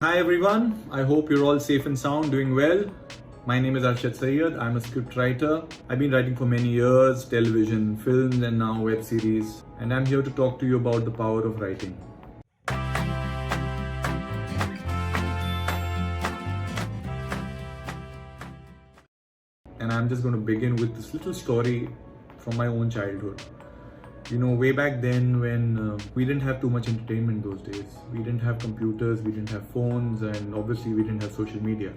Hi everyone, I hope you're all safe and sound, doing well. My name is Arshad Sayyed. I'm a script writer. I've been writing for many years, television, films, and now web series. And I'm here to talk to you about the power of writing. And I'm just going to begin with this little story from my own childhood. Way back then when we didn't have too much entertainment those days. We didn't have computers, we didn't have phones, and obviously we didn't have social media.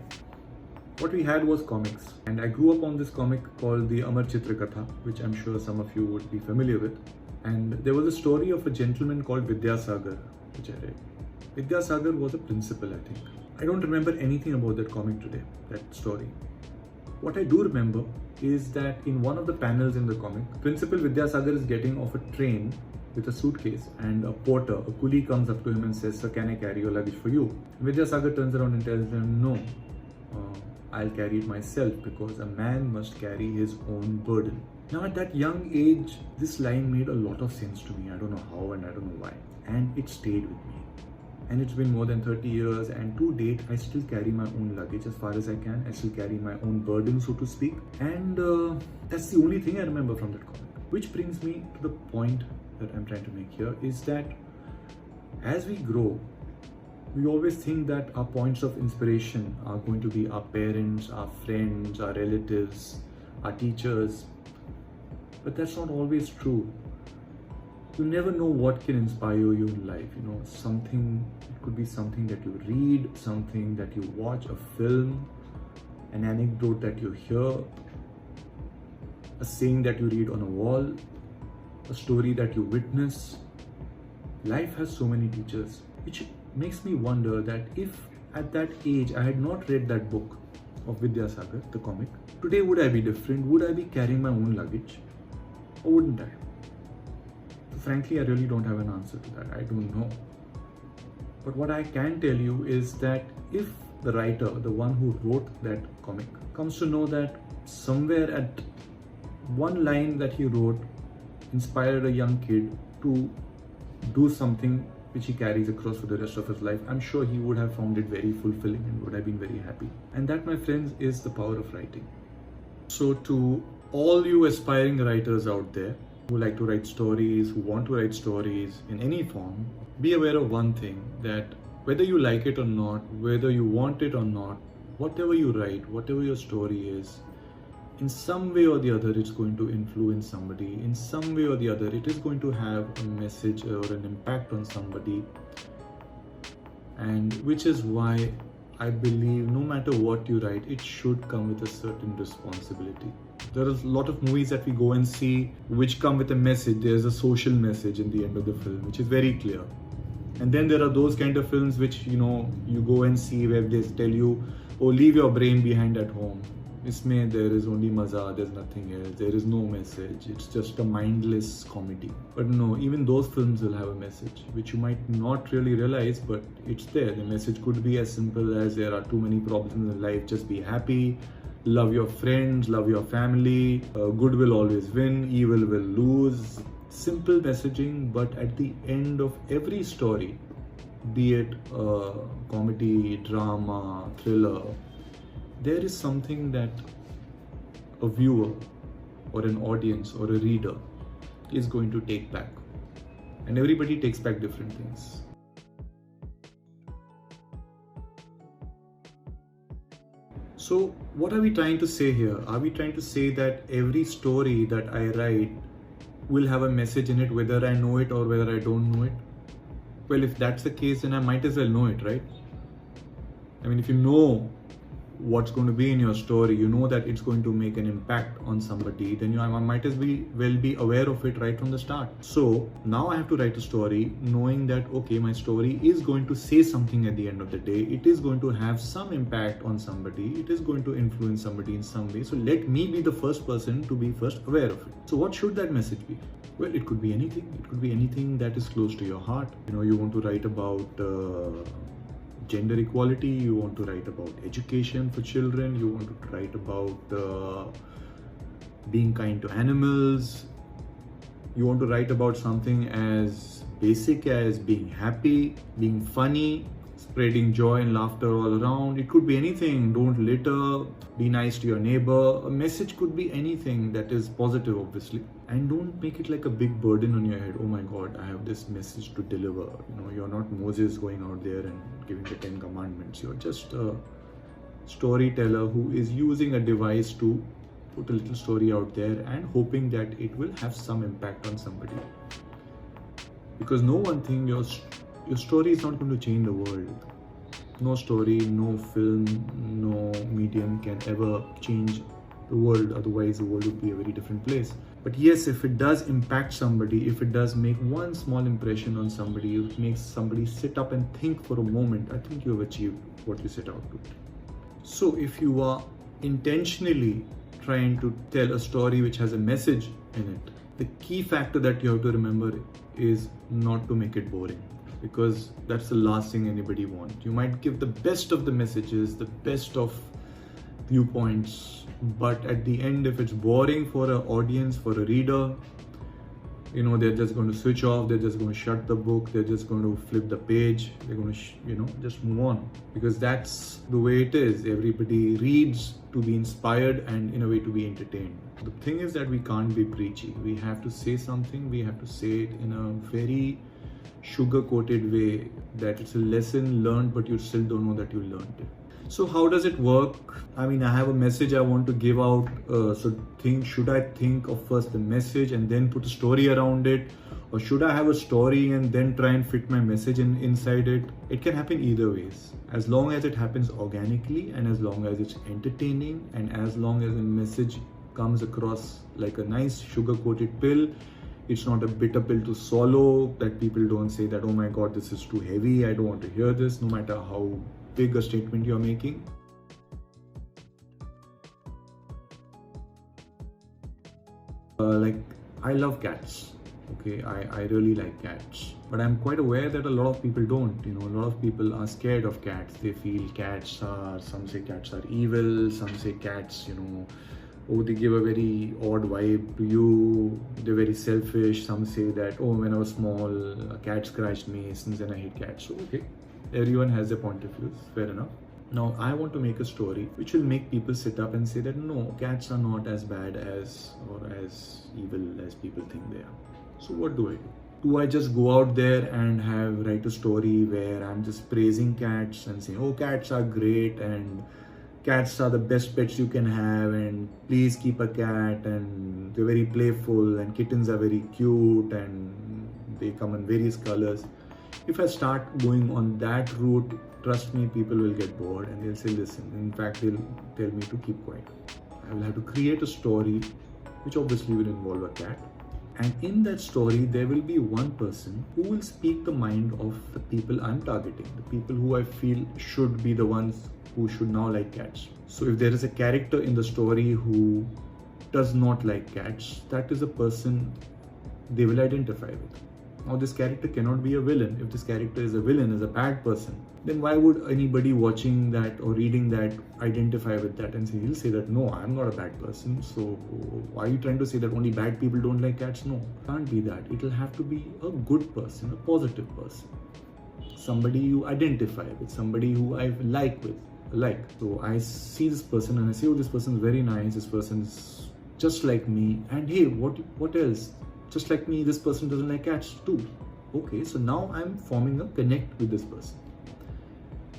What we had was comics. And I grew up on this comic called the Amar Chitra Katha, which I'm sure some of you would be familiar with. And there was a story of a gentleman called Vidyasagar, which I read. Vidyasagar was a principal, I think. I don't remember anything about that comic today, that story. What I do remember is that in one of the panels in the comic, Principal Vidyasagar is getting off a train with a suitcase, and a porter, a coolie, comes up to him and says, "Sir, can I carry your luggage for you?" Vidyasagar turns around and tells him, "No, I'll carry it myself, because a man must carry his own burden." Now at that young age, this line made a lot of sense to me. I don't know how and I don't know why. And it stayed with me. And it's been more than 30 years, and to date, I still carry my own luggage as far as I can. I still carry my own burden, so to speak. And that's the only thing I remember from that comic. Which brings me to the point that I'm trying to make here, is that as we grow, we always think that our points of inspiration are going to be our parents, our friends, our relatives, our teachers. But that's not always true. You never know what can inspire you in life. It could be something that you read, something that you watch, a film, an anecdote that you hear, a saying that you read on a wall, a story that you witness. Life has so many teachers, which makes me wonder that if at that age I had not read that book of Vidyasagar, the comic, today would I be different? Would I be carrying my own luggage? Or wouldn't I? Frankly, I really don't have an answer to that. I don't know. But what I can tell you is that if the writer, the one who wrote that comic, comes to know that somewhere at one line that he wrote inspired a young kid to do something which he carries across for the rest of his life, I'm sure he would have found it very fulfilling and would have been very happy. And that, my friends, is the power of writing. So to all you aspiring writers out there, who like to write stories, who want to write stories in any form, be aware of one thing, that whether you like it or not, whether you want it or not, whatever you write, whatever your story is, in some way or the other, it's going to influence somebody. In some way or the other, it is going to have a message or an impact on somebody. And which is why I believe no matter what you write, it should come with a certain responsibility. There are a lot of movies that we go and see which come with a message. There's a social message in the end of the film, which is very clear. And then there are those kind of films which, you go and see where they tell you, "Oh, leave your brain behind at home. Isme there is only maza, there's nothing else, there is no message, it's just a mindless comedy." But no, even those films will have a message, which you might not really realize, but it's there. The message could be as simple as, there are too many problems in life, just be happy, love your friends, love your family, good will always win, evil will lose. Simple messaging, but at the end of every story, be it comedy, drama, thriller, there is something that a viewer or an audience or a reader is going to take back. And everybody takes back different things. So what are we trying to say here? Are we trying to say that every story that I write will have a message in it, whether I know it or whether I don't know it? Well, if that's the case, then I might as well know it, right? I mean, if you know what's going to be in your story, you know that it's going to make an impact on somebody, then I might as well be aware of it right from the start. So now I have to write a story knowing that, okay, my story is going to say something at the end of the day. It is going to have some impact on somebody. It is going to influence somebody in some way. So let me be the first person to be first aware of it. So what should that message be? Well, it could be anything. It could be anything that is close to your heart. You want to write about gender equality, you want to write about education for children, you want to write about being kind to animals, you want to write about something as basic as being happy, being funny, spreading joy and laughter all around. It could be anything. Don't litter, be nice to your neighbor. A message could be anything that is positive, obviously. And don't make it like a big burden on your head. Oh my God, I have this message to deliver. You're not Moses going out there and giving the 10 commandments. You're just a storyteller who is using a device to put a little story out there and hoping that it will have some impact on somebody. Because know one thing, your story is not going to change the world. No story, no film, no medium can ever change the world. Otherwise, the world would be a very different place. But yes, if it does impact somebody, if it does make one small impression on somebody, if it makes somebody sit up and think for a moment, I think you have achieved what you set out to. So if you are intentionally trying to tell a story which has a message in it, the key factor that you have to remember is not to make it boring, because that's the last thing anybody wants. You might give the best of the messages, the best of viewpoints, but at the end, if it's boring for an audience, for a reader, they're just going to switch off, they're just going to shut the book, they're just going to flip the page, they're going to just move on, because that's the way it is. Everybody reads to be inspired and in a way to be entertained. The thing is that we can't be preachy. We have to say something, we have to say it in a very sugar-coated way, that it's a lesson learned but you still don't know that you learned it. So how does it work? I have a message I want to give out. Should I think of first the message and then put a story around it? Or should I have a story and then try and fit my message inside it? It can happen either ways. As long as it happens organically, and as long as it's entertaining, and as long as the message comes across like a nice sugar-coated pill, it's not a bitter pill to swallow, that people don't say that, oh my God, this is too heavy, I don't want to hear this, no matter how big a statement you're making. I love cats. Okay, I really like cats, but I'm quite aware that a lot of people don't. A lot of people are scared of cats. They feel some say cats are evil, some say cats, they give a very odd vibe to you, they're very selfish. Some say that, oh, when I was small, a cat scratched me, since then I hate cats. So, okay, everyone has their point of views, fair enough. Now, I want to make a story which will make people sit up and say that no, cats are not as bad as or as evil as people think they are. So what do I do? Do I just go out there and write a story where I'm just praising cats and saying, oh, cats are great and cats are the best pets you can have, and please keep a cat, and they're very playful, and kittens are very cute, and they come in various colors? If I start going on that route, trust me, people will get bored and they'll say, listen, in fact, they'll tell me to keep quiet. I will have to create a story which obviously will involve a cat. And in that story, there will be one person who will speak the mind of the people I'm targeting, the people who I feel should be the ones who should now like cats. So if there is a character in the story who does not like cats, that is a person they will identify with. Now, this character cannot be a villain. If this character is a villain, is a bad person, then why would anybody watching that or reading that identify with that and say, he'll say that, no, I'm not a bad person. So why are you trying to say that only bad people don't like cats? No, can't be that. It'll have to be a good person, a positive person, somebody you identify with, somebody who I like. So I see this person and I say, oh, this person is very nice. This person is just like me. And hey, what else? Just like me, this person doesn't like cats too. Okay, so now I'm forming a connect with this person.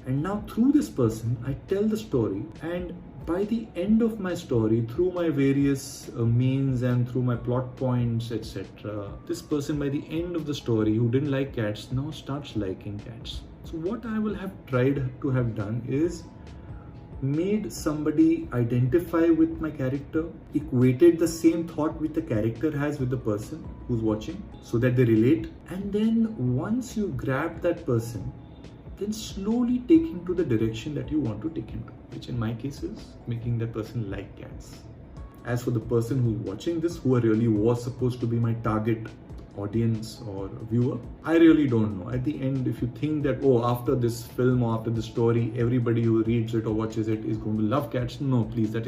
And now through this person, I tell the story, and by the end of my story, through my various means and through my plot points, etc., this person by the end of the story who didn't like cats now starts liking cats. So what I will have tried to have done is made somebody identify with my character, equated the same thought with the character has with the person who's watching, so that they relate. And then once you grab that person, then slowly take him to the direction that you want to take him to, which in my case is making that person like cats. As for the person who's watching this, who really was supposed to be my target audience or viewer, I really don't know. At the end, if you think that, oh, after this film or after this story, everybody who reads it or watches it is going to love cats, no, please, that's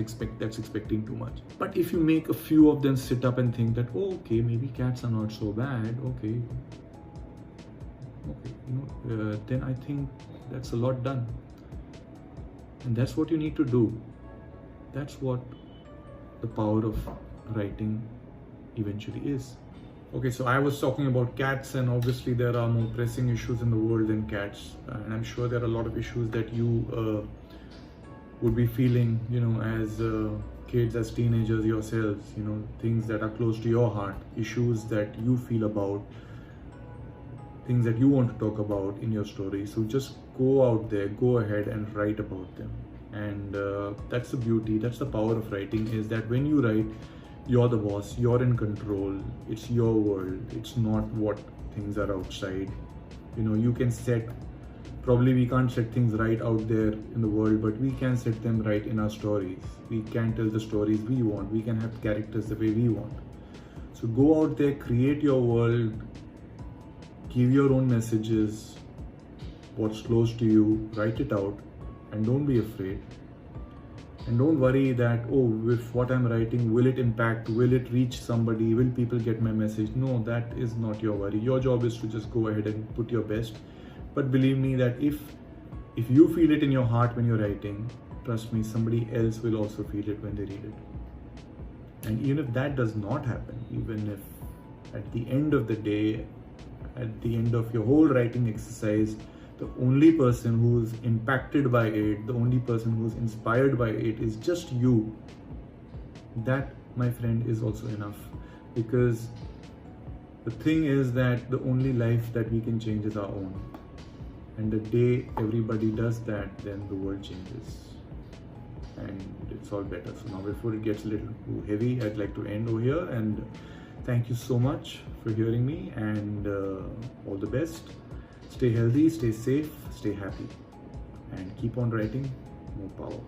expecting too much. But if you make a few of them sit up and think that, oh, okay, maybe cats are not so bad, okay, okay, then I think that's a lot done. And that's what you need to do. That's what the power of writing eventually is. Okay, so I was talking about cats, and obviously there are more pressing issues in the world than cats. And I'm sure there are a lot of issues that you would be feeling, as kids, as teenagers yourselves, things that are close to your heart, issues that you feel about, things that you want to talk about in your story. So just go out there, go ahead and write about them. And that's the beauty, that's the power of writing, is that when you write, you're the boss, you're in control, it's your world, it's not what things are outside. You can set, probably we can't set things right out there in the world, but we can set them right in our stories. We can tell the stories we want, we can have characters the way we want. So go out there, create your world, give your own messages, what's close to you, write it out, and don't be afraid. And don't worry that, oh, with what I'm writing, will it impact, will it reach somebody, will people get my message? No, that is not your worry. Your job is to just go ahead and put your best. But believe me that if you feel it in your heart when you're writing, trust me, somebody else will also feel it when they read it. And even if that does not happen, even if at the end of the day, at the end of your whole writing exercise, the only person who's impacted by it, the only person who's inspired by it is just you, that, my friend, is also enough. Because the thing is that the only life that we can change is our own. And the day everybody does that, then the world changes. And it's all better. So now, before it gets a little too heavy, I'd like to end over here. And thank you so much for hearing me, and all the best. Stay healthy, stay safe, stay happy, and keep on writing. More power.